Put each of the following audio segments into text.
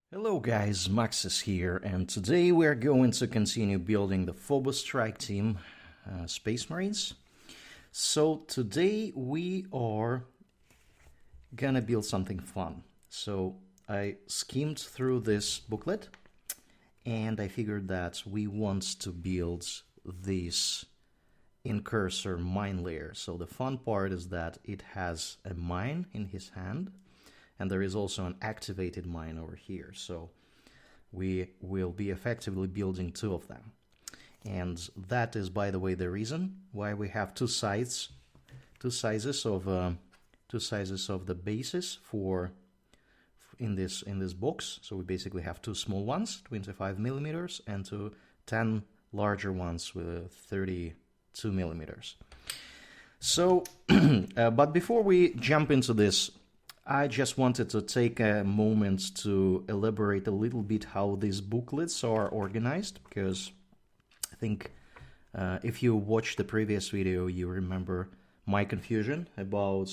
Hello guys, Maxis here, and today we are going to continue building the Phobos Strike Team Space Marines. So today we are gonna build something fun. So I skimmed through this booklet and I figured that we want to build this Incursor Minelayer. So the fun part is that it has a mine in his hand, and there is also an activated mine over here. So we will be effectively building two of them. And that is, by the way, the reason why we have two sizes of the bases for in this box. So we basically have two small ones, 25 millimeters, and two 10 larger ones with 32 millimeters. So, but before we jump into this, I just wanted to take a moment to elaborate a little bit how these booklets are organized, because I think if you watched the previous video, you remember my confusion about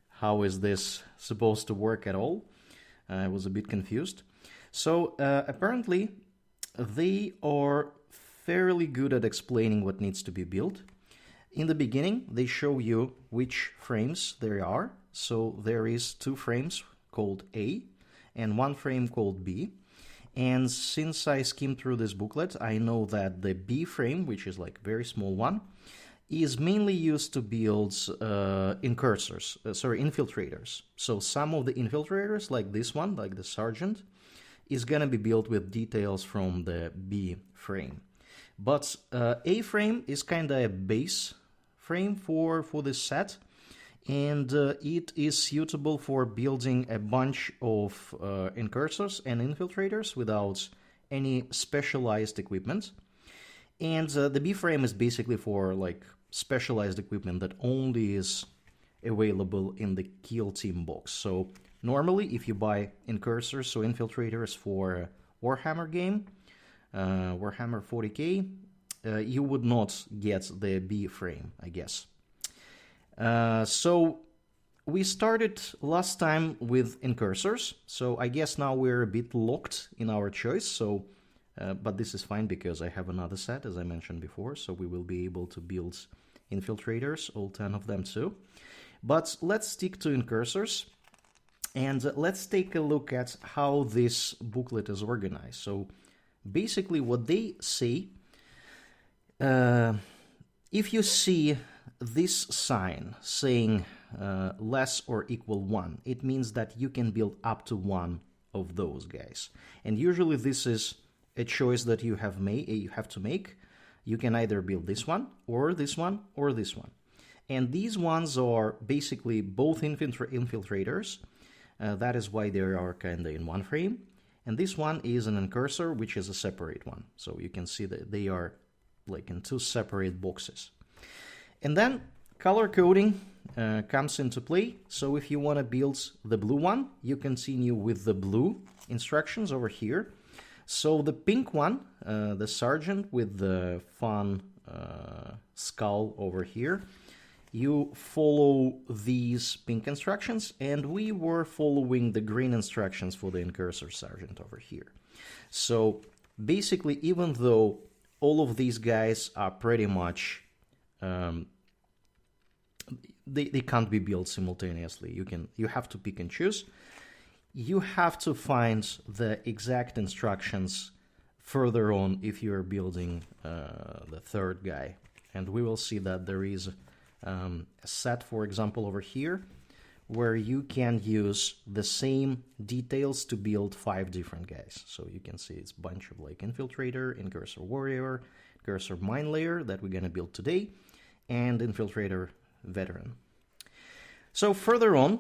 how is this supposed to work at all. I was a bit confused. So apparently they are fairly good at explaining what needs to be built. In the beginning, they show you which frames there are. So there is two frames called A and one frame called B. And since I skimmed through this booklet, I know that the B frame, which is like a very small one, is mainly used to build infiltrators. So some of the infiltrators, like this one, like the Sergeant, is gonna be built with details from the B frame. But A frame is kind of a base frame for this set, and it is suitable for building a bunch of incursors and infiltrators without any specialized equipment. And the B frame is basically for like specialized equipment that only is available in the Kill Team box. So normally if you buy incursors or infiltrators for a Warhammer game, Warhammer 40k, you would not get the B frame, I guess. So we started last time with incursors, so I guess now we're a bit locked in our choice. So, but this is fine because I have another set, as I mentioned before, so we will be able to build infiltrators, all 10 of them too. But let's stick to incursors, and let's take a look at how this booklet is organized. So basically what they say, if you see this sign saying less or equal 1, it means that you can build up to one of those guys. And usually this is a choice that you have to make. You can either build this one, or this one, or this one. And these ones are basically both infiltrators. That is why they are kind of in one frame. And this one is an incursor, which is a separate one. So you can see that they are like in two separate boxes. And then color coding comes into play. So if you want to build the blue one, you continue with the blue instructions over here. So the pink one, the Sergeant with the fun skull over here, you follow these pink instructions, and we were following the green instructions for the Incursor Sergeant over here. So basically, even though all of these guys are pretty much they can't be built simultaneously. You have to pick and choose. You have to find the exact instructions further on if you are building the third guy. And we will see that there is a set, for example, over here, where you can use the same details to build 5 different guys. So you can see it's a bunch of like Infiltrator, Incursor Warrior, Incursor Minelayer that we're going to build today, and Infiltrator Veteran. So further on,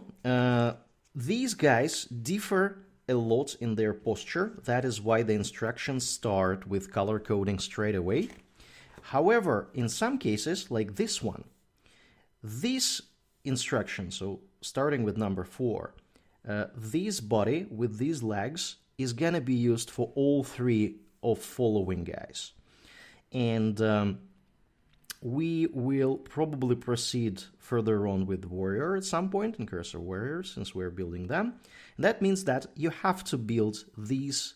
these guys differ a lot in their posture. That is why the instructions start with color coding straight away. However, in some cases, like this one, this instruction, so starting with number 4, this body with these legs is gonna be used for all 3 of following guys. And we will probably proceed further on with Warrior at some point, Incursor Warrior, since we're building them. That means that you have to build these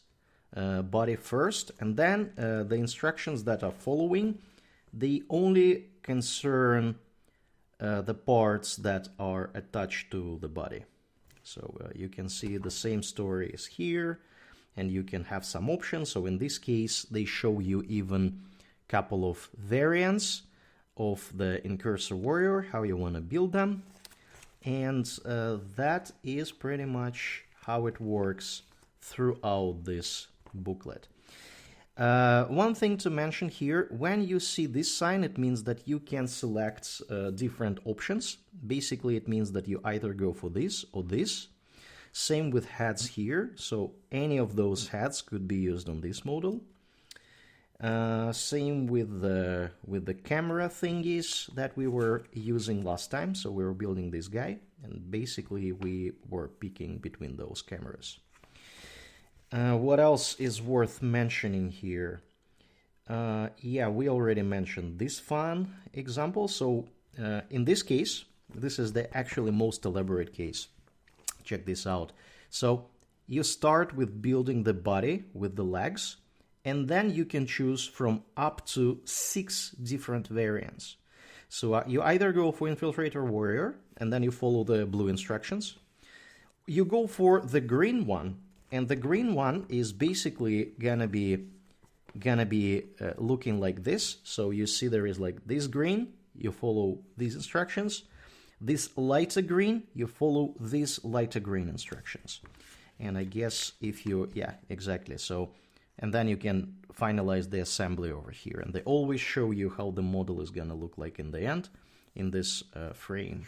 body first, and then the instructions that are following, they only concern the parts that are attached to the body. So you can see the same story is here, and you can have some options. So in this case, they show you even a couple of variants of the Incursor Warrior, how you want to build them. And that is pretty much how it works throughout this booklet. One thing to mention here, when you see this sign, it means that you can select different options. Basically, it means that you either go for this or this. Same with heads here, so any of those heads could be used on this model. Same with the camera thingies that we were using last time. So we were building this guy, and basically we were picking between those cameras. What else is worth mentioning here? Yeah, we already mentioned this fun example. So in this case, this is the actually most elaborate case. Check this out. So you start with building the body with the legs, and then you can choose from up to 6 different variants. So you either go for Infiltrator Warrior, and then you follow the blue instructions. You go for the green one, and the green one is basically gonna be looking like this. So you see there is like this green, you follow these instructions. This lighter green, you follow these lighter green instructions. And I guess if you, yeah, exactly. So, and then you can finalize the assembly over here. And they always show you how the model is going to look like in the end, in this frame.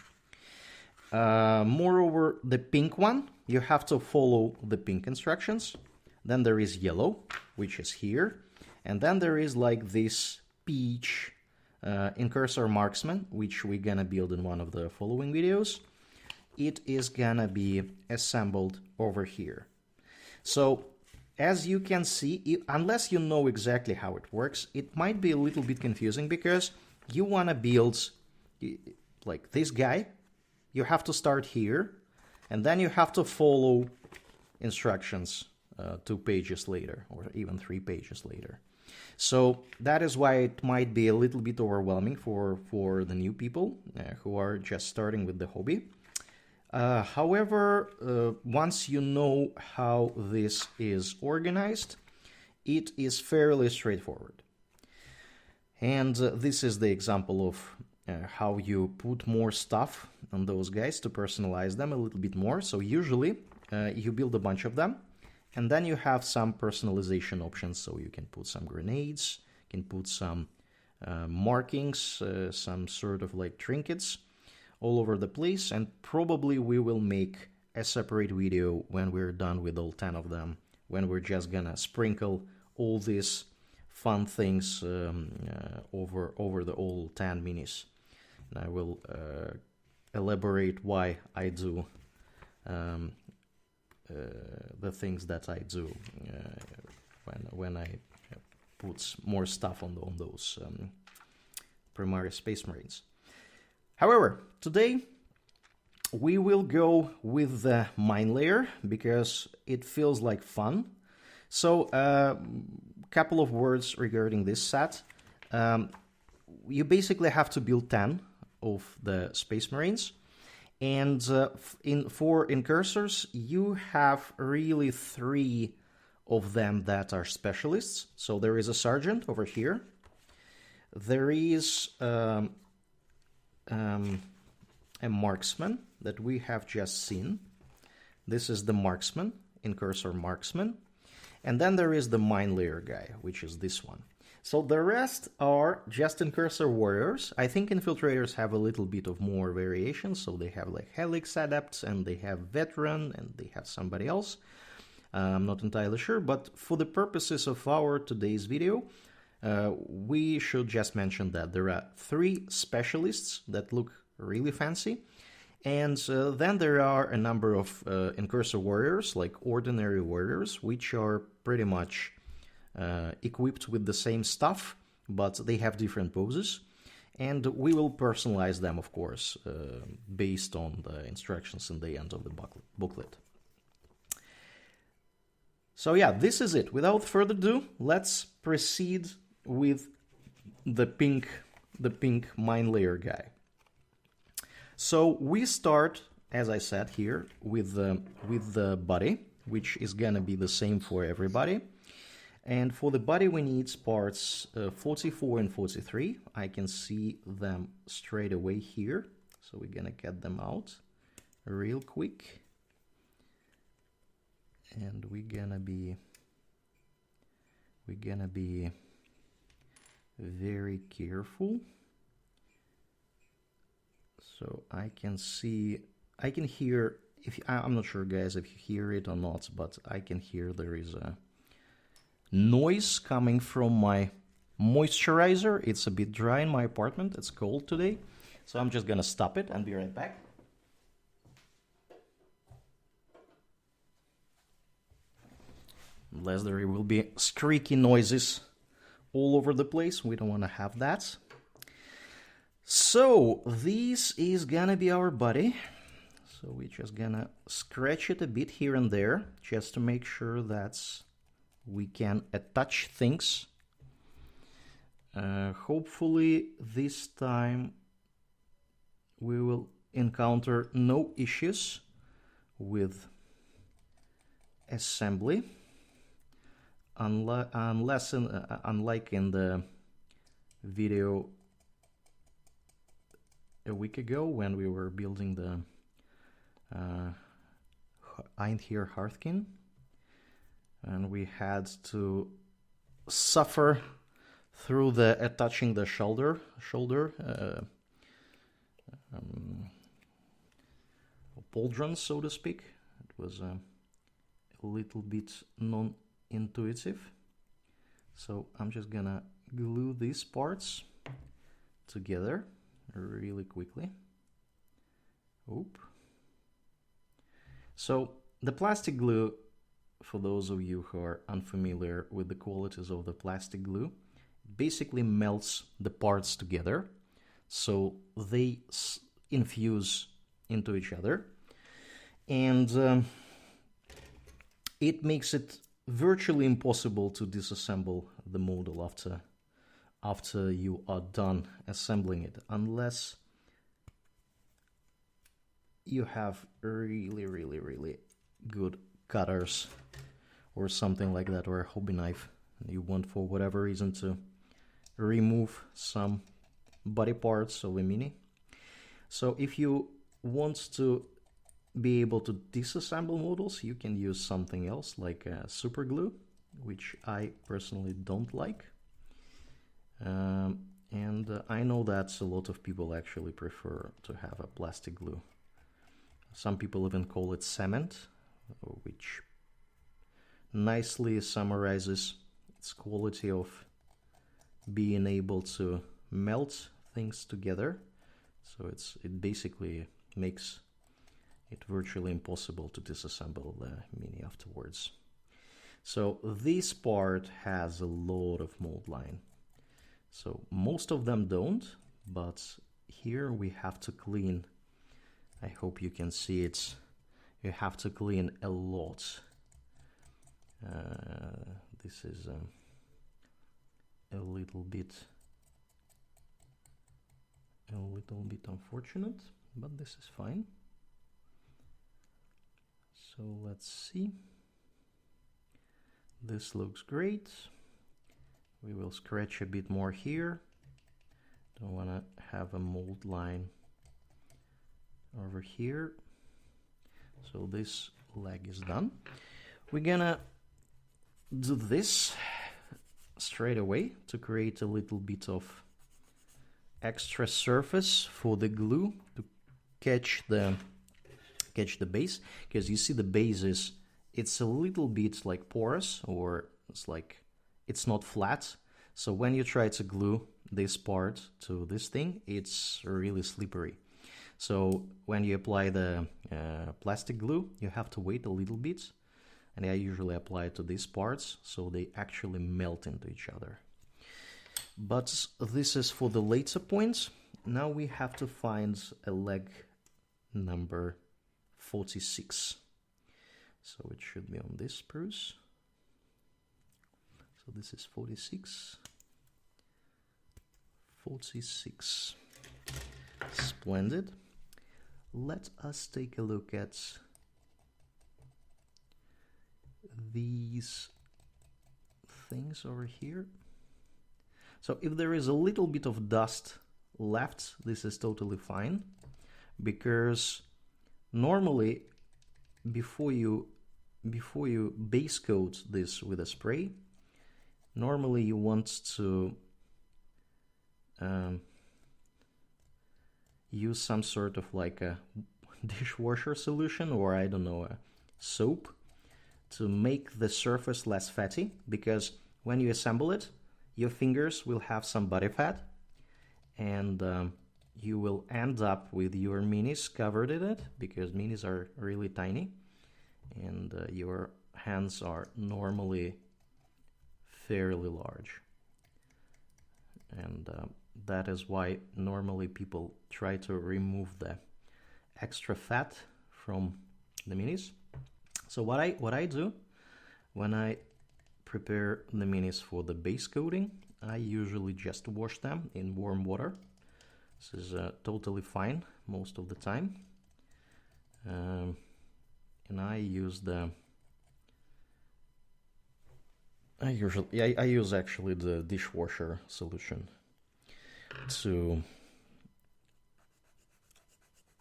Moreover, the pink one, you have to follow the pink instructions. Then there is yellow, which is here. And then there is like this peach Incursor Marksman, which we're gonna build in one of the following videos. It is gonna be assembled over here. So as you can see, unless you know exactly how it works, it might be a little bit confusing, because you want to build like this guy. You have to start here, and then you have to follow instructions 2 pages later, or even 3 pages later. So that is why it might be a little bit overwhelming for the new people who are just starting with the hobby. However, once you know how this is organized, it is fairly straightforward. And this is the example of how you put more stuff on those guys to personalize them a little bit more. So usually you build a bunch of them, and then you have some personalization options. So you can put some grenades, you can put some markings, some sort of like trinkets all over the place. And probably we will make a separate video when we're done with all 10 of them, when we're just gonna sprinkle all these fun things over the all 10 minis. And I will elaborate why I do the things that I do when I put more stuff on those primary Space Marines. However, today we will go with the Minelayer because it feels like fun. So, couple of words regarding this set. You basically have to build 10 of the Space Marines. And for Incursors, you have really 3 of them that are specialists. So there is a Sergeant over here. There is a Marksman that we have just seen. This is the Marksman, Incursor Marksman. And then there is the Minelayer guy, which is this one. So the rest are just Incursor Warriors. I think Infiltrators have a little bit of more variation. So they have like Helix Adepts, and they have Veteran, and they have somebody else. I'm not entirely sure, but for the purposes of our today's video, we should just mention that there are 3 specialists that look really fancy. And then there are a number of Incursor Warriors, like Ordinary Warriors, which are pretty much equipped with the same stuff, but they have different poses. And we will personalize them, of course, based on the instructions in the end of the booklet. So yeah, this is it. Without further ado, let's proceed with the pink Minelayer guy. So we start, as I said here, with the body, which is gonna be the same for everybody. And for the body, we need parts 44 and 43. I can see them straight away here, so we're gonna get them out real quick. And we're gonna be very careful. So I can hear, I'm not sure guys if you hear it or not, but I can hear there is a noise coming from my moisturizer. It's a bit dry in my apartment, it's cold today. So I'm just gonna stop it and be right back. Unless there will be squeaky noises all over the place, we don't want to have that. So this is gonna be our body. So we're just gonna scratch it a bit here and there, just to make sure that we can attach things. Hopefully this time we will encounter no issues with assembly. Unlike in the video a week ago when we were building the Einhir Hearthkin, and we had to suffer through the attaching the shoulder pauldrons, so to speak. It was a little bit non-intuitive. So I'm just gonna glue these parts together really quickly. Oop. So the plastic glue, for those of you who are unfamiliar with the qualities of the plastic glue, basically melts the parts together so they infuse into each other, and it makes it virtually impossible to disassemble the model after you are done assembling it, unless you have really good cutters or something like that, or a hobby knife. You want, for whatever reason, to remove some body parts of a Mini. So if you want to be able to disassemble models, you can use something else like super glue, which I personally don't like. And I know that a lot of people actually prefer to have a plastic glue. Some people even call it cement, which nicely summarizes its quality of being able to melt things together. So it basically makes it virtually impossible to disassemble the Mini afterwards. So this part has a lot of mold line. So most of them don't, but here we have to clean. I hope you can see it. You have to clean a lot. This is a little bit unfortunate, but this is fine. So let's see. This looks great. We will scratch a bit more here. Don't want to have a mold line over here. So this leg is done. We're gonna do this straight away to create a little bit of extra surface for the glue to catch the base, because you see the base it's a little bit like porous, or it's not flat. So when you try to glue this part to this thing, it's really slippery. So when you apply the plastic glue, you have to wait a little bit, and I usually apply it to these parts so they actually melt into each other. But this is for the later points. Now we have to find a leg number 46. So it should be on this spruce. So this is 46. 46. Splendid. Let us take a look at these things over here. So if there is a little bit of dust left, this is totally fine, because normally before you base coat this with a spray, normally you want to use some sort of like a dishwasher solution, or I don't know, a soap, to make the surface less fatty, because when you assemble it, your fingers will have some body fat, and you will end up with your minis covered in it, because minis are really tiny, and your hands are normally fairly large. And that is why normally people try to remove the extra fat from the minis. So what I do when I prepare the minis for the base coating, I usually just wash them in warm water. This is totally fine most of the time. And I use I use actually the dishwasher solution to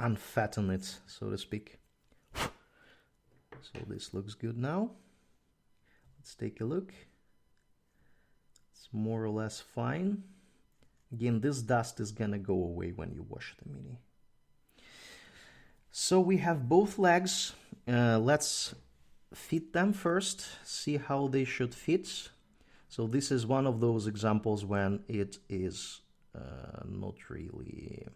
unfatten it, so to speak. So this looks good now. Let's take a look. It's more or less fine. Again, this dust is gonna go away when you wash the mini. So we have both legs. Let's fit them first, see how they should fit. So this is one of those examples when it is not really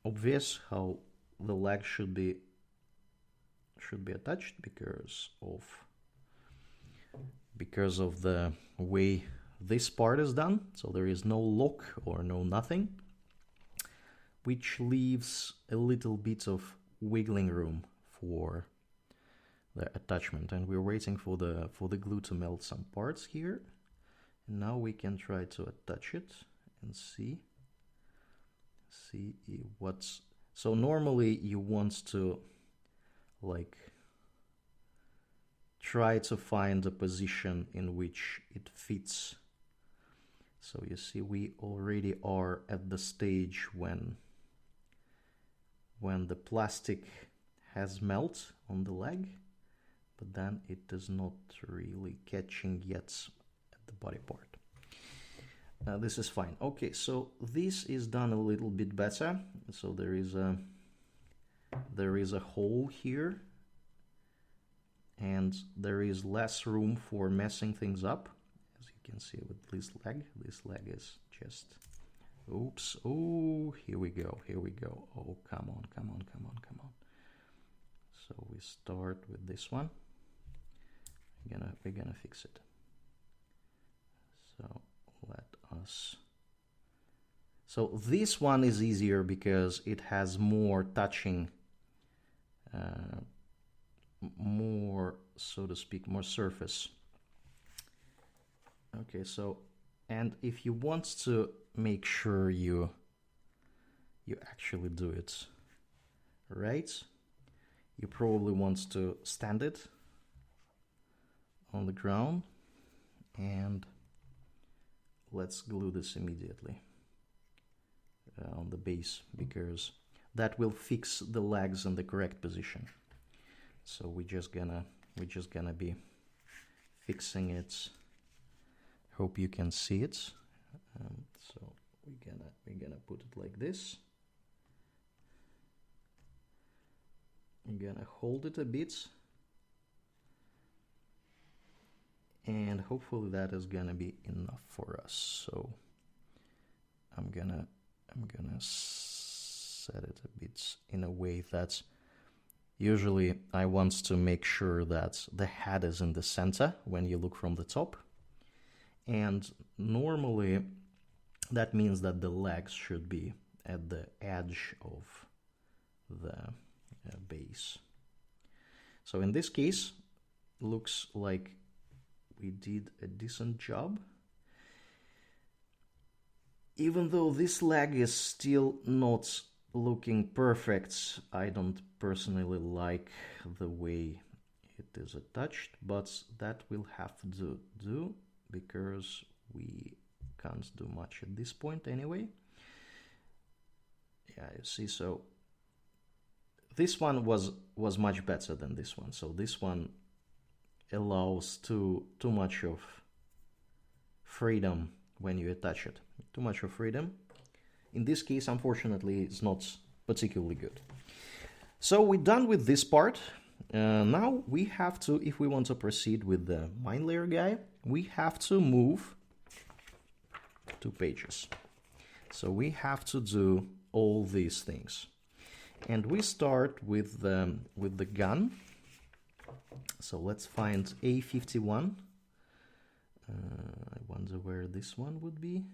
obvious how the leg should be attached because of the way this part is done. So there is no lock or no nothing, which leaves a little bit of wiggling room for the attachment. And we're waiting for the glue to melt some parts here. And now we can try to attach it and see what's... So normally you want to like try to find a position in which it fits. So you see we already are at the stage when the plastic has melt on the leg, but then it is not really catching yet at the body part. This is fine. Okay, so this is done a little bit better. So there is a hole here, and there is less room for messing things up, as you can see with this leg. This leg is just, oops, oh, here we go, oh, come on. So we start with this one. We're gonna fix it. So let us... So this one is easier because it has more touching, more, so to speak, more surface. Okay, so, and if you want to make sure you actually do it right, you probably want to stand it on the ground, and let's glue this immediately on the base, because that will fix the legs in the correct position. So we're just gonna be fixing it. Hope you can see it. So we're gonna put it like this. I'm gonna hold it a bit, and hopefully that is gonna be enough for us. So I'm gonna set it a bit in a way that usually I want to make sure that the head is in the center when you look from the top, and normally that means that the legs should be at the edge of the base. So in this case, looks like we did a decent job. Even though this leg is still not looking perfect, I don't personally like the way it is attached, but that will have to do because we can't do much at this point anyway. Yeah, you see, so this one was much better than this one. So this one allows too much of freedom when you attach it. Too much of freedom. In this case, unfortunately, it's not particularly good. So we're done with this part. Now we have to, if we want to proceed with the Minelayer guy, we have to move 2 pages. So we have to do all these things. And we start with the gun. So let's find A51. I wonder where this one would be.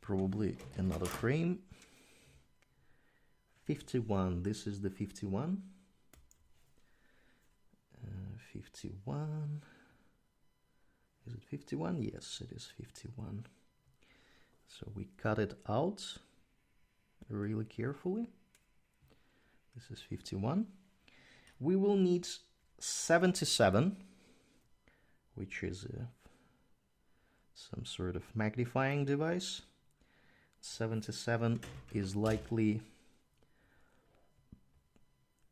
Probably another frame. 51, this is the 51. 51. Is it 51? Yes, it is 51. So we cut it out really carefully. This is 51. We will need 77, which is some sort of magnifying device. 77 is likely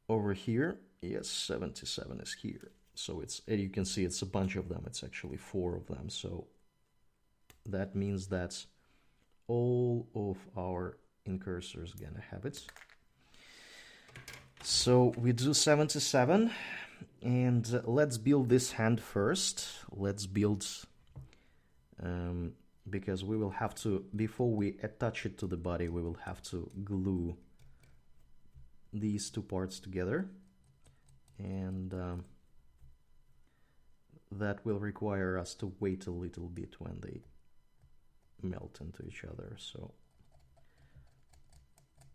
over here. Yes, 77 is here. So it's, you can see it's a bunch of them. It's actually 4 of them. So that means that all of our incursors gonna have it. So we do 77, and let's build this hand first. Let's build, because we will have to, before we attach it to the body, we will have to glue these 2 parts together, and that will require us to wait a little bit when they melt into each other. So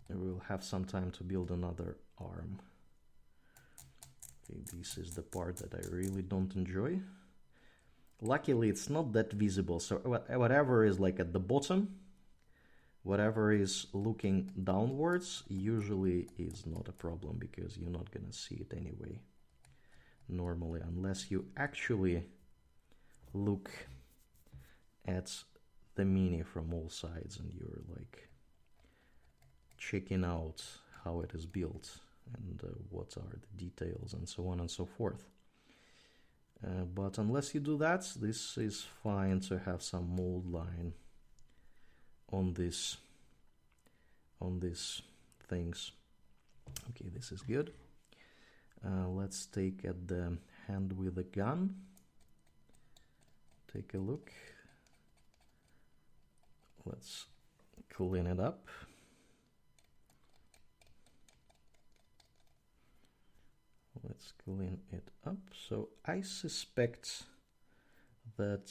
we will have some time to build another arm. Okay, this is the part that I really don't enjoy. Luckily, it's not that visible. So whatever is like at the bottom, whatever is looking downwards, usually is not a problem because you're not gonna see it anyway, normally, unless you actually look at the mini from all sides and you're like checking out how it is built and what are the details and so on and so forth. But unless you do that, this is fine to have some mold line on these things. Okay, this is good. Let's take at the hand with the gun. Take a look. Let's clean it up. Let's clean it up. So I suspect that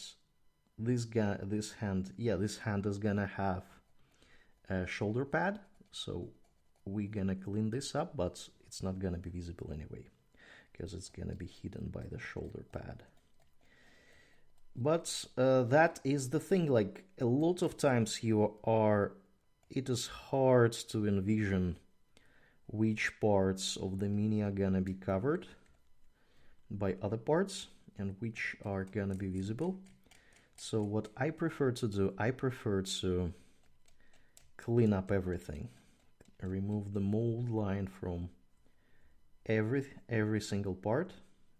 this hand is gonna have a shoulder pad. So we're gonna clean this up, but it's not gonna be visible anyway, because it's gonna be hidden by the shoulder pad. But that is the thing, like a lot of times it is hard to envision which parts of the mini are gonna be covered by other parts and which are gonna be visible. So what I prefer to do, I prefer to clean up everything, remove the mold line from every single part,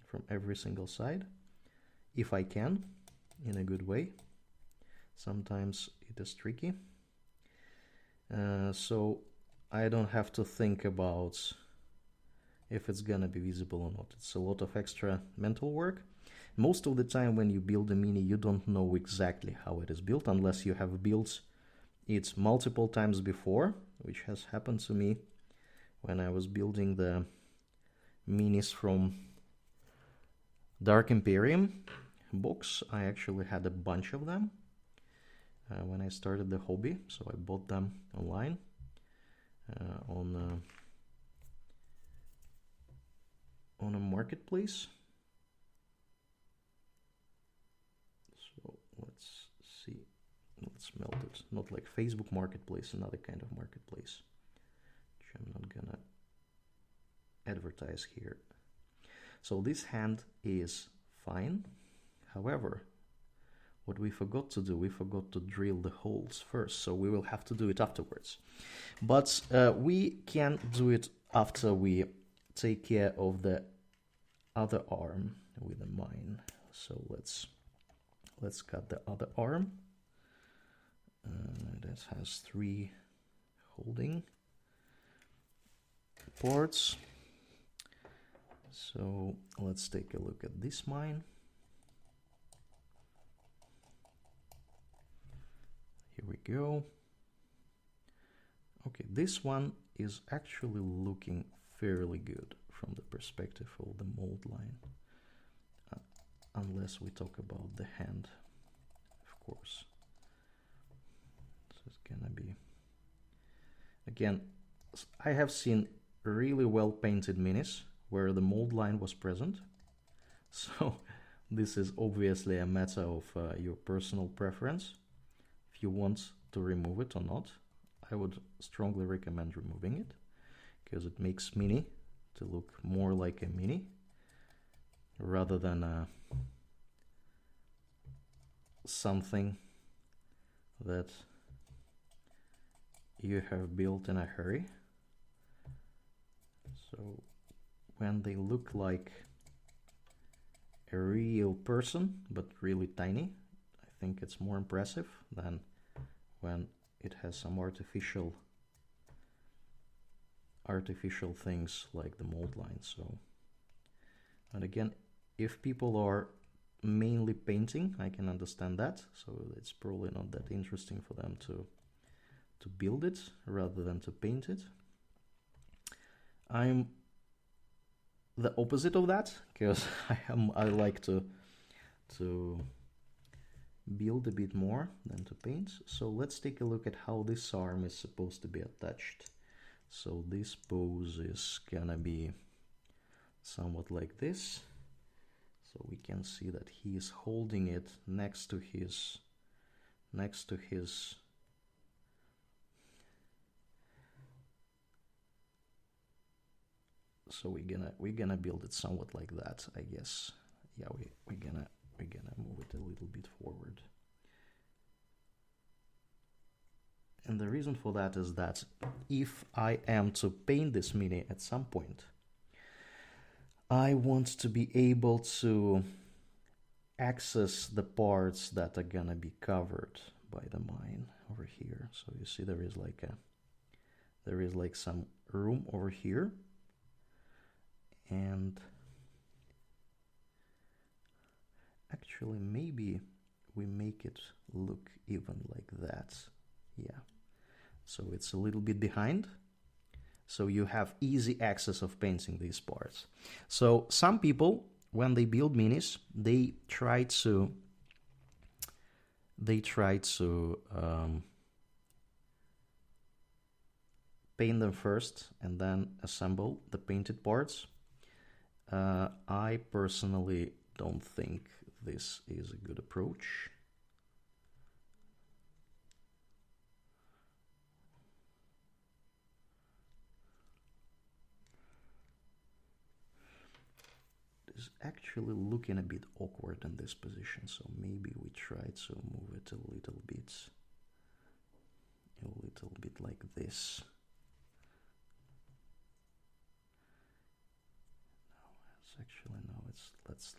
from every single side, if I can, in a good way. Sometimes it is tricky. So I don't have to think about if it's gonna be visible or not. It's a lot of extra mental work. Most of the time when you build a mini, you don't know exactly how it is built unless you have built it multiple times before, which has happened to me when I was building the minis from Dark Imperium books. I actually had a bunch of them when I started the hobby, so I bought them online on on a marketplace. So let's see, let's melt it. Not like Facebook Marketplace, another kind of marketplace, which I'm not gonna advertise here. So this hand is fine. However, what we forgot to do, we forgot to drill the holes first, so we will have to do it afterwards. But we can do it after we take care of the other arm with the mine. So let's cut the other arm. That has 3 holding ports. So let's take a look at this mine. Here we go. Okay, this one is actually looking fairly good from the perspective of the mold line. Unless we talk about the hand, of course. So it's gonna be... Again, I have seen really well painted minis where the mold line was present. So this is obviously a matter of your personal preference. If you want to remove it or not, I would strongly recommend removing it, because it makes mini to look more like a mini rather than something that you have built in a hurry. So when they look like a real person but really tiny, I think it's more impressive than when it has some artificial things like the mold line. So, and again, if people are mainly painting, I can understand that. So it's probably not that interesting for them to build it rather than to paint it. I'm the opposite of that, because I like to build a bit more than to paint. So let's take a look at how this arm is supposed to be attached. So this pose is gonna be somewhat like this. So we can see that he is holding it next to his so we're gonna build it somewhat like that, I guess. Yeah, we're gonna move it a little bit forward. And the reason for that is that if I am to paint this mini at some point, I want to be able to access the parts that are gonna be covered by the mine over here. So you see there is like some room over here, and actually maybe we make it look even like that. Yeah, so it's a little bit behind, so you have easy access of painting these parts. So some people, when they build minis, they try to paint them first and then assemble the painted parts. I personally don't think this is a good approach. It's actually looking a bit awkward in this position, so maybe we try to move it a little bit like this.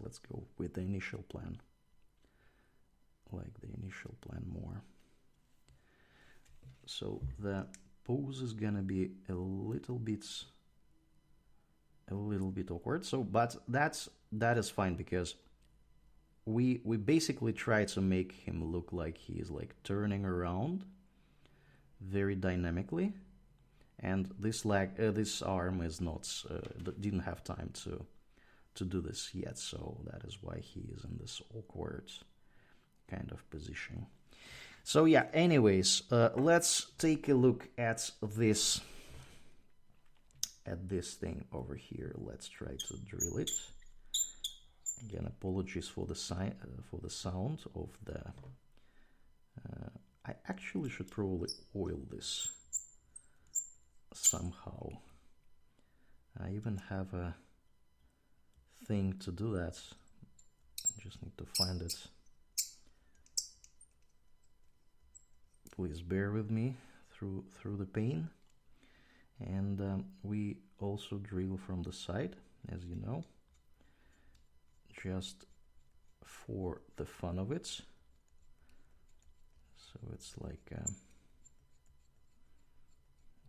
Let's go with the initial plan. Like the initial plan more. So the pose is gonna be a little bit awkward. So, but that is fine, because we basically try to make him look like he is like turning around very dynamically, and this arm is not didn't have time to do this yet, so that is why he is in this awkward kind of position. So yeah, anyways, let's take a look at this at this thing over here. Let's try to drill it. Again, apologies for the sound of the... I actually should probably oil this somehow. I even have a thing to do that. I just need to find it. Please bear with me through the pain. And we also drill from the side, as you know, just for the fun of it. So it's like,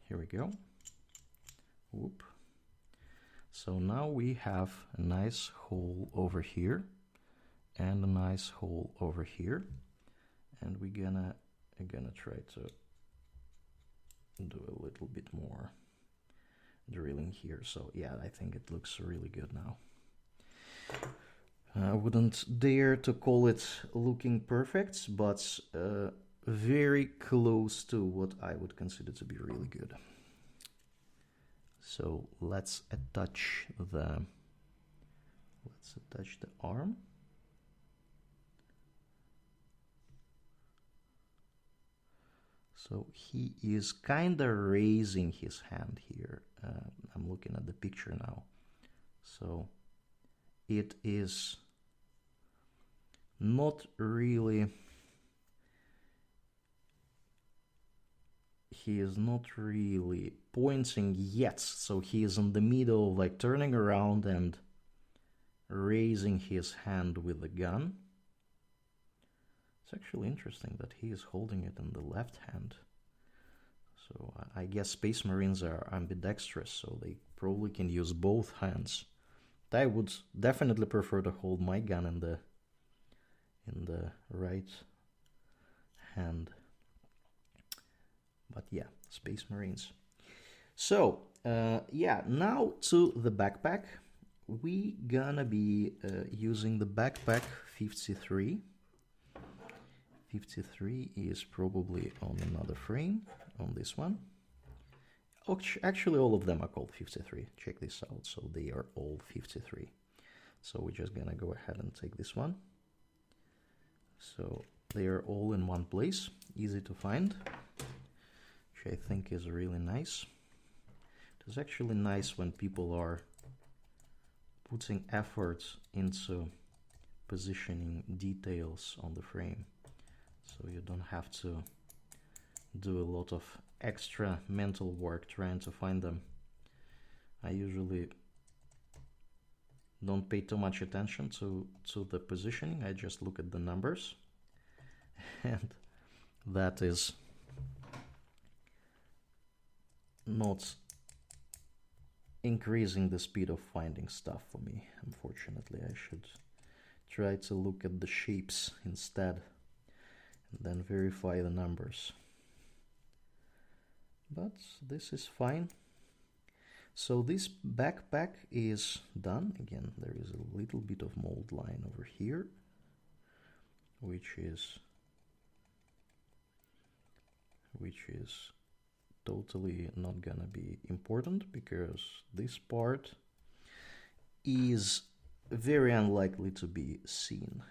here we go. Whoop. So now we have a nice hole over here and a nice hole over here, and we're gonna try to do a little bit more drilling here. So yeah, I think it looks really good now. I wouldn't dare to call it looking perfect, but very close to what I would consider to be really good. So let's attach the arm. So he is kind of raising his hand here. I'm looking at the picture now. So it is not really... He is not really pointing yet. So he is in the middle, like turning around and raising his hand with the gun. It's actually interesting that he is holding it in the left hand. So I guess Space Marines are ambidextrous, so they probably can use both hands. I would definitely prefer to hold my gun in the right hand. But yeah, Space Marines. So yeah, now to the backpack. We gonna be using the backpack 53. 53 is probably on another frame, on this one. Actually, all of them are called 53. Check this out. So they are all 53. So we're just gonna go ahead and take this one. So they are all in one place, easy to find, which I think is really nice. It's actually nice when people are putting effort into positioning details on the frame, so you don't have to do a lot of extra mental work trying to find them. I usually don't pay too much attention to the positioning. I just look at the numbers, and that is not increasing the speed of finding stuff for me, unfortunately. I should try to look at the shapes instead and then verify the numbers. But this is fine. So this backpack is done. Again, there is a little bit of mold line over here, which is totally not gonna be important, because this part is very unlikely to be seen.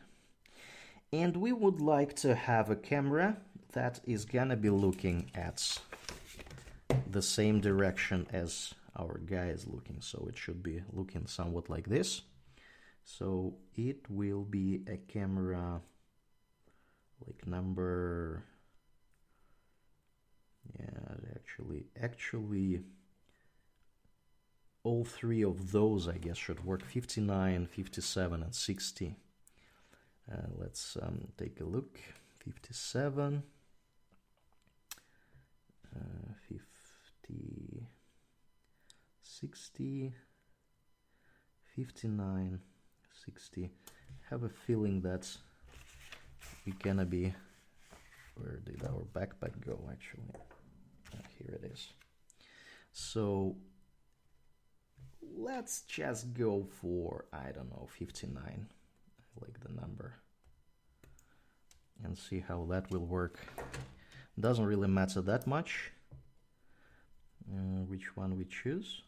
And we would like to have a camera that is gonna be looking at the same direction as our guy is looking, so it should be looking somewhat like this. So it will be a camera like number, yeah, actually all three of those, I guess, should work: 59, 57 and 60. Let's take a look. 57, 50, 60, 59, 60. I have a feeling that we're gonna be... Where did our backpack go, actually? Here it is. So let's just go for, I don't know, 59. I like the number. And see how that will work. Doesn't really matter that much which one we choose.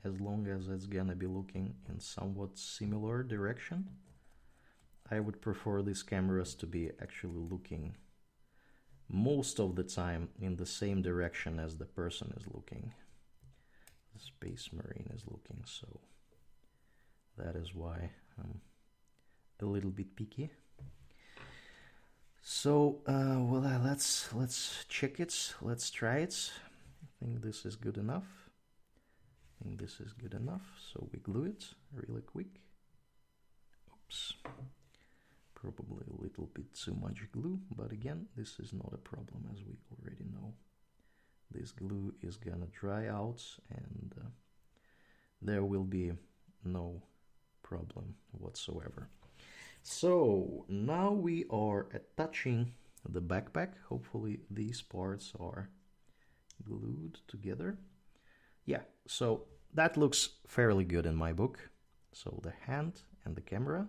as long as it's gonna be looking in somewhat similar direction. I would prefer these cameras to be actually looking most of the time in the same direction as the person is looking. The Space Marine is looking, so that is why I'm a little bit picky. So, well, let's check it. Let's try it. I think this is good enough. So we glue it really quick. Oops. Probably a little bit too much glue, but again, this is not a problem, as we already know. This glue is gonna dry out, and there will be no problem whatsoever. So now we are attaching the backpack. Hopefully these parts are glued together. Yeah, so that looks fairly good in my book. So the hand and the camera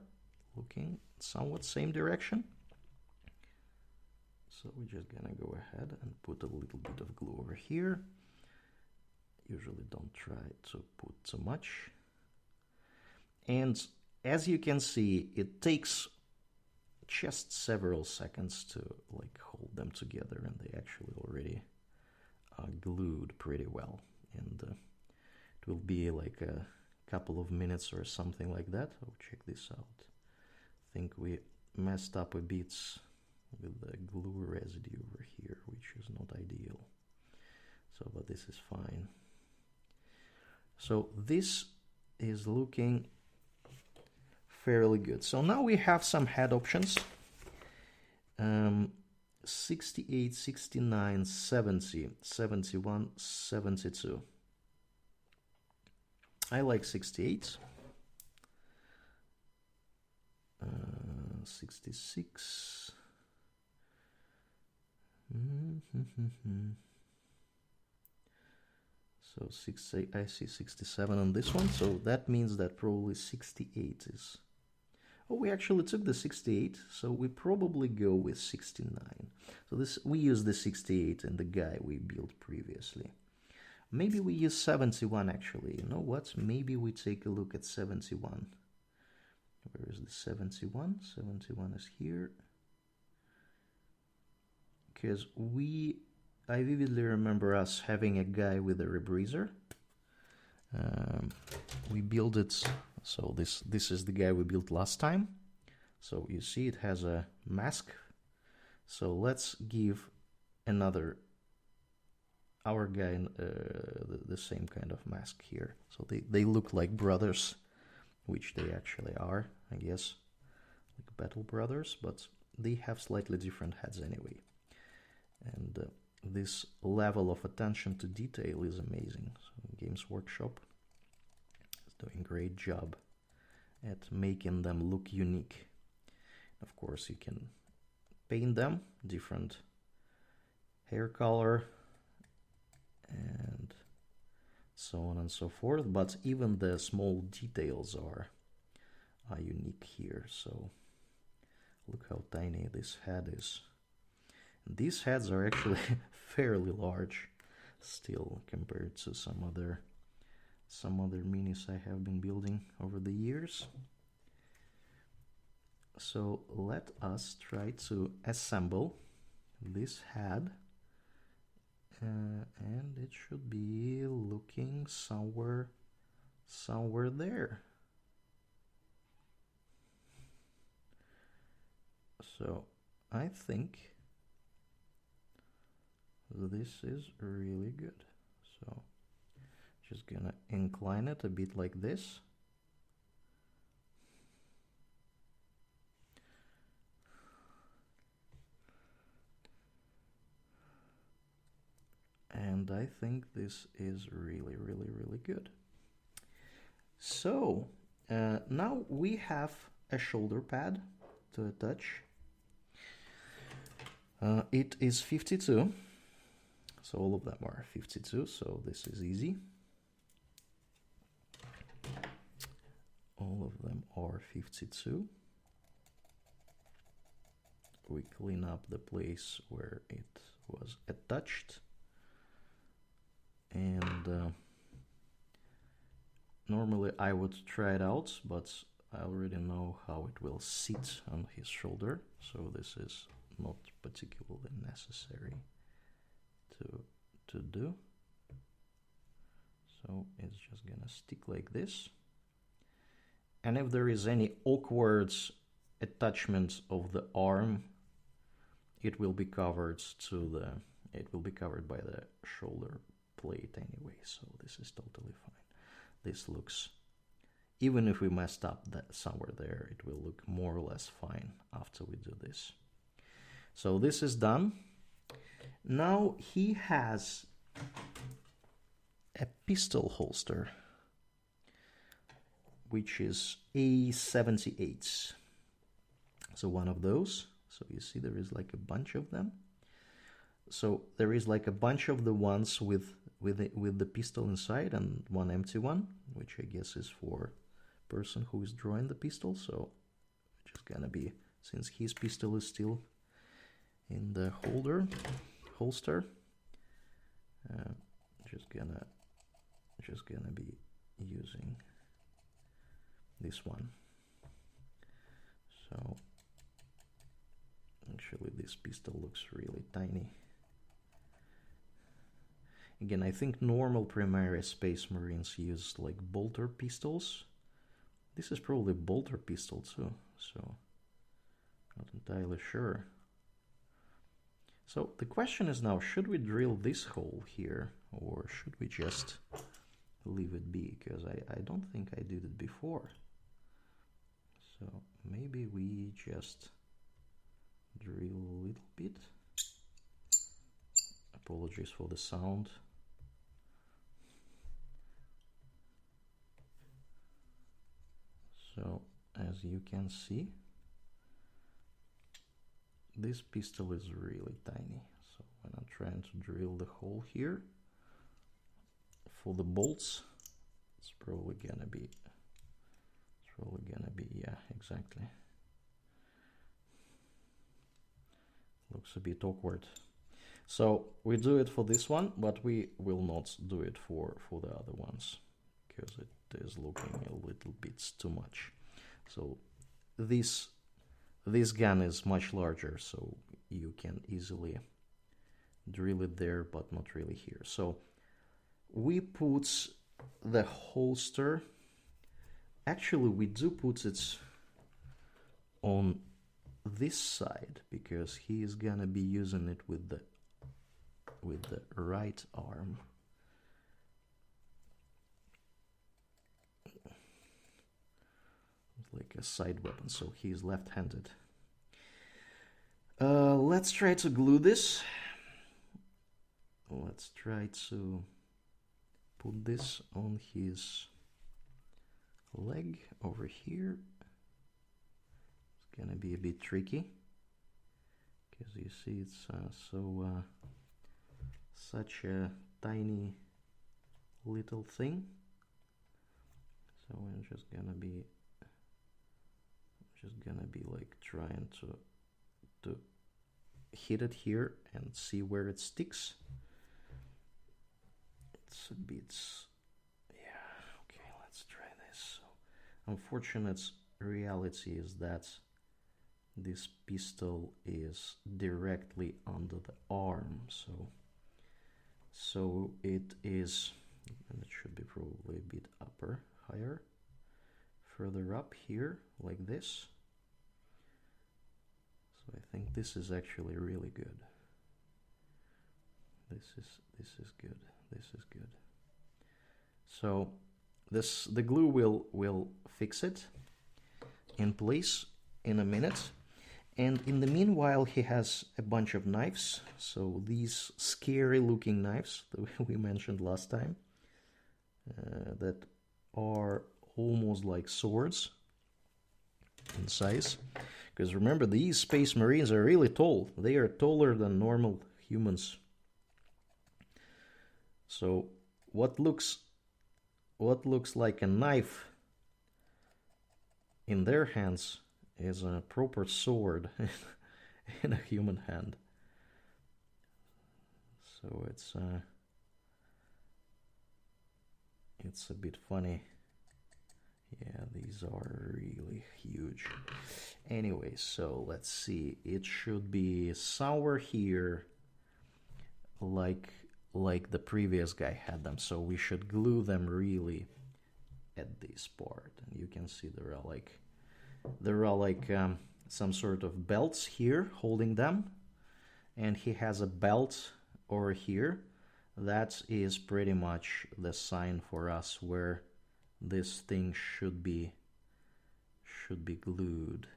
looking somewhat same direction. So we're just gonna go ahead and put a little bit of glue over here. Usually don't try to put too much. And as you can see, it takes just several seconds to like hold them together, and they actually already glued pretty well. And it will be like a couple of minutes or something like that. Oh, check this out. I think we messed up a bit with the glue residue over here, which is not ideal. So, but this is fine. So this is looking fairly good. So now we have some head options. 68, 69, 70, 71, 72. I like 68. 66. So I see 67 on this one, so that means that probably 68 is... Oh, we actually took the 68, so we probably go with 69. So this, we use the 68 in the guy we built previously. Maybe we use 71 actually. You know what? Maybe we take a look at 71. Where is the 71? 71 is here. Because I vividly remember us having a guy with a rebreather. We built it, so this is the guy we built last time. So you see it has a mask. So let's give our guy the same kind of mask here. So they look like brothers, which they actually are, I guess, like battle brothers, but they have slightly different heads anyway. And this level of attention to detail is amazing. So Games Workshop is doing a great job at making them look unique. Of course, you can paint them different hair color and so on and so forth, but even the small details are unique here. So look how tiny this head is. These heads are actually fairly large still compared to some other minis I have been building over the years. So let us try to assemble this head, and it should be looking somewhere there. So I think this is really good. So just gonna incline it a bit like this. And I think this is really good. So now we have a shoulder pad to attach. It is 52. So all of them are 52, so this is easy. All of them are 52. We clean up the place where it was attached. And Normally I would try it out, but I already know how it will sit on his shoulder, so this is not particularly necessary to do. So it's just gonna stick like this. And if there is any awkward attachment of the arm, it will be covered by the shoulder plate anyway, so this is totally fine. This looks, even if we messed up that somewhere there, it will look more or less fine after we do this. So this is done. Now he has a pistol holster, which is A78. So one of those. So you see there is like a bunch of them. So there is like a bunch of the ones with the pistol inside and one empty one, which I guess is for person who is drawing the pistol. So just gonna be, since his pistol is still in the holster, just gonna be using this one. So actually this pistol looks really tiny. Again, I think normal primary Space Marines use like bolter pistols. This is probably bolter pistol too, so not entirely sure. So the question is now, should we drill this hole here, or should we just leave it be? Because I don't think I did it before. So maybe we just drill a little bit. Apologies for the sound. So as you can see, this pistol is really tiny. So when I'm trying to drill the hole here for the bolts, it's probably gonna be, yeah, exactly. Looks a bit awkward. So we do it for this one, but we will not do it for the other ones, because it is looking a little bit too much. So this gun is much larger, so you can easily drill it there, but not really here. So we put the holster, actually we do put it on this side, because he is gonna be using it with the right arm. Like a side weapon, so he is left-handed. Let's try to glue this. Let's try to put this on his leg over here. It's gonna be a bit tricky, because you see it's such a tiny little thing. So I'm just gonna be like trying to hit it here and see where it sticks. It's a bit, yeah, okay, let's try this. So unfortunate reality is that this pistol is directly under the arm, so it is, and it should be probably a bit higher, further up here, like this. So I think this is actually really good. This is good. This is good. So the glue will fix it in place in a minute. And in the meanwhile, he has a bunch of knives. So these scary looking knives that we mentioned last time, that are almost like swords in size. Because remember, these Space Marines are really tall. They are taller than normal humans. So what looks like a knife in their hands is a proper sword in a human hand. So it's a bit funny Yeah, these are really huge. Anyway, so let's see. It should be somewhere here, like the previous guy had them. So we should glue them really at this part, and you can see there are like some sort of belts here holding them, and he has a belt over here. That is pretty much the sign for us where this thing should be glued.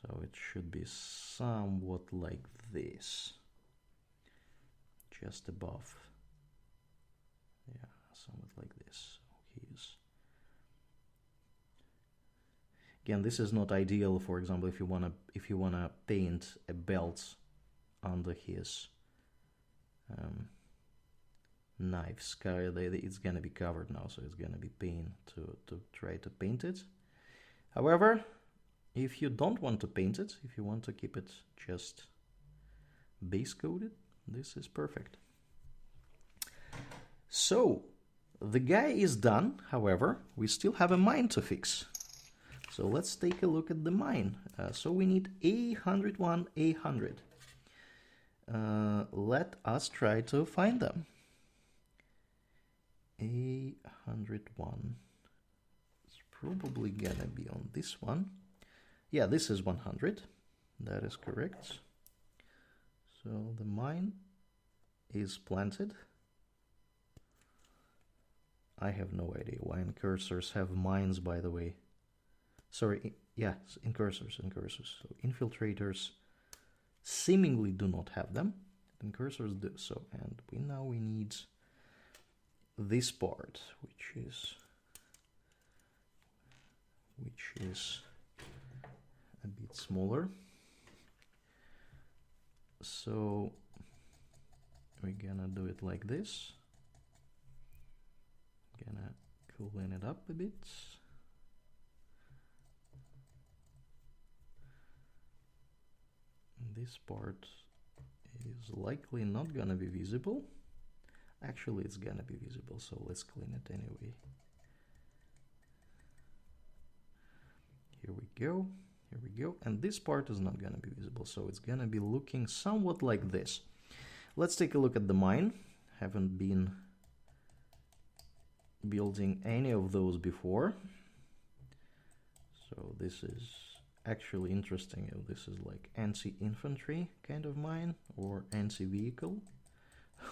So it should be somewhat like this, just above. Yeah, somewhat like this. So again, this is not ideal. For example, if you wanna paint a belt under his knives, it's gonna be covered now, so it's gonna be pain to try to paint it. However, if you don't want to paint it, if you want to keep it just base coated, this is perfect. So the guy is done. However, we still have a mine to fix. So let's take a look at the mine. So we need A101, A100. Let us try to find them. A101 is probably gonna be on this one. Yeah, this is 100. That is correct. So the mine is planted. I have no idea why incursors have mines, by the way. Sorry, yeah, incursors. So infiltrators seemingly do not have them. Incursors do. So, and we need this part, which is a bit smaller. So we're gonna do it like this. Gonna clean it up a bit. This part is likely not gonna be visible. Actually, it's gonna be visible, so let's clean it anyway. Here we go. Here we go. And this part is not gonna be visible, so it's gonna be looking somewhat like this. Let's take a look at the mine. Haven't been building any of those before. So this is actually interesting. This is like anti-infantry kind of mine or anti-vehicle.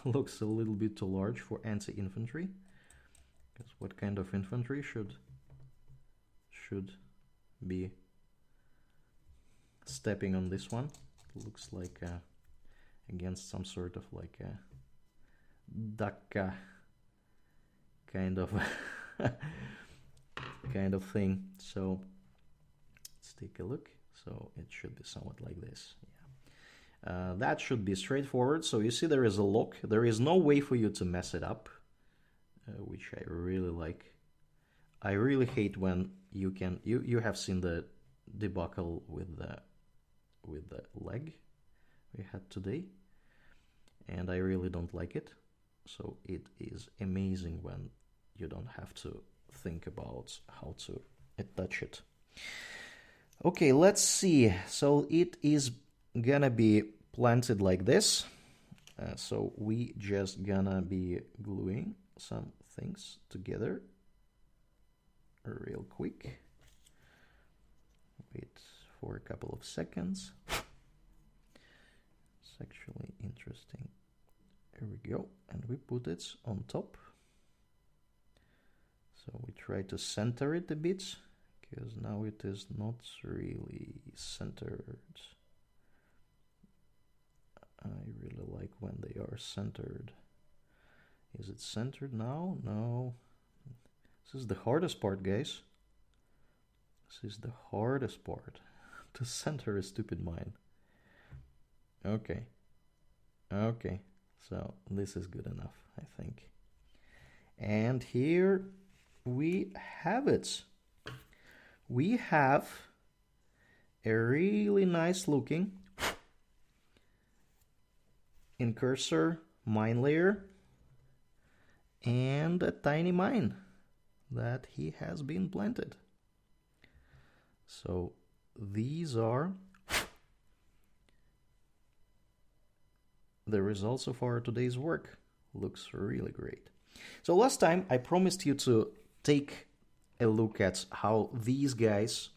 Looks a little bit too large for anti-infantry. Because what kind of infantry should be stepping on this one? It looks like against some sort of like a Dhaka kind of kind of thing. So let's take a look. So it should be somewhat like this. Yeah. That should be straightforward. So you see there is a lock. There is no way for you to mess it up, which I really like. I really hate when you have seen the debacle with the leg we had today, and I really don't like it. So it is amazing when you don't have to think about how to attach it. Okay, let's see. So it is gonna be planted like this. So we just gonna be gluing some things together real quick. Wait for a couple of seconds. It's actually interesting. Here we go, and we put it on top. So we try to center it a bit, because now it is not really centered. I really like when they are centered. Is it centered now? No. This is the hardest part, guys. This is the hardest part. To center a stupid mine. Okay. Okay. So this is good enough, I think. And here we have it. We have a really nice looking Incursor Minelayer. and a tiny mine that he has been planted. So these are the results of our today's work. Looks really great. So last time I promised you to take a look at how these guys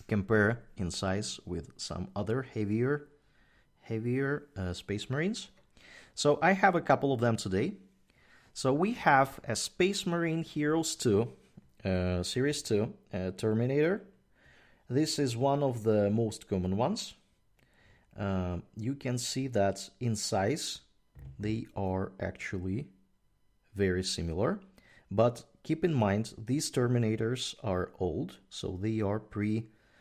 compare in size with some other heavier Space Marines. So I have a couple of them today. So we have a Space Marine Heroes 2, Series 2, Terminator. This is one of the most common ones. You can see that in size they are actually very similar, but keep in mind these Terminators are old, so they are pre-updated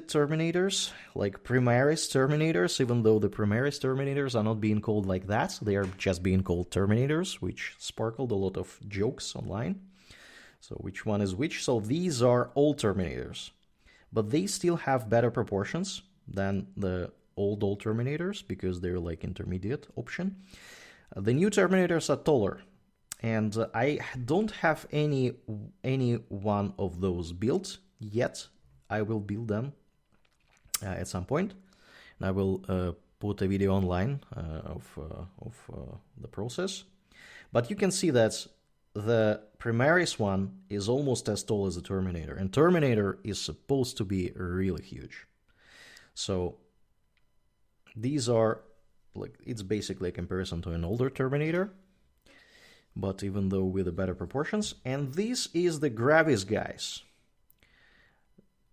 Terminators, like Primaris Terminators, even though the Primaris Terminators are not being called like that, they are just being called Terminators, which sparkled a lot of jokes online. So which one is which? So these are old Terminators, but they still have better proportions than the old Terminators because they're like intermediate option. The new Terminators are taller, and I don't have any one of those built yet. I will build them at some point, and I will put a video online of the process. But you can see that the Primaris one is almost as tall as the Terminator, and Terminator is supposed to be really huge. So these are like, it's basically a comparison to an older Terminator, but even though with the better proportions. And this is the Gravis guys.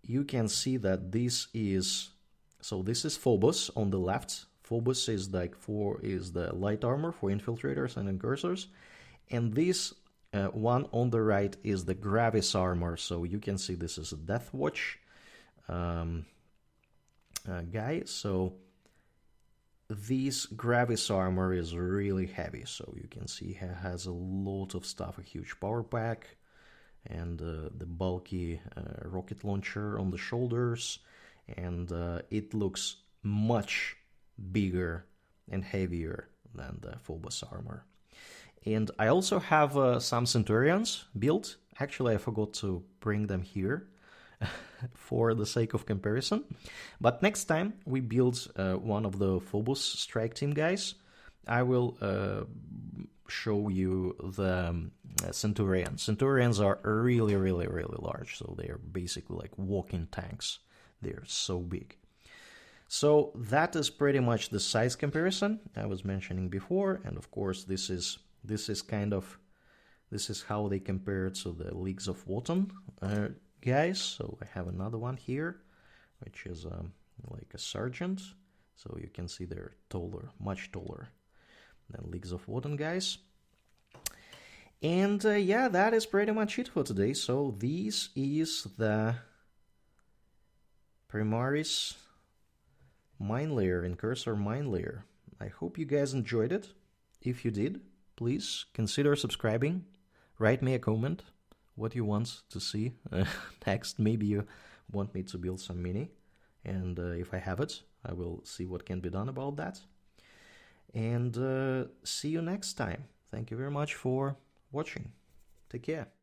You can see that this is, so this is Phobos on the left. Phobos is like is the light armor for infiltrators and incursors, and this one on the right is the Gravis armor. So you can see this is a Death Watch guy. So this Gravis armor is really heavy. So you can see he has a lot of stuff, a huge power pack, and the bulky rocket launcher on the shoulders, and it looks much bigger and heavier than the Phobos armor. And I also have some Centurions built. Actually, I forgot to bring them here for the sake of comparison. But next time we build one of the Phobos strike team guys, I will show you the Centurions. Centurions are really, really, really large, so they are basically like walking tanks. They're so big. So that is pretty much the size comparison I was mentioning before, and of course this is how they compare to the Leagues of Votann guys. So I have another one here, which is like a sergeant. So you can see they're taller, much taller than Leagues of Votann guys. And yeah, that is pretty much it for today. So this is the Primaris Minelayer, Incursor Minelayer. I hope you guys enjoyed it. If you did, please consider subscribing. Write me a comment what you want to see next. Maybe you want me to build some mini, and if I have it, I will see what can be done about that. And see you next time. Thank you very much for watching. Take care.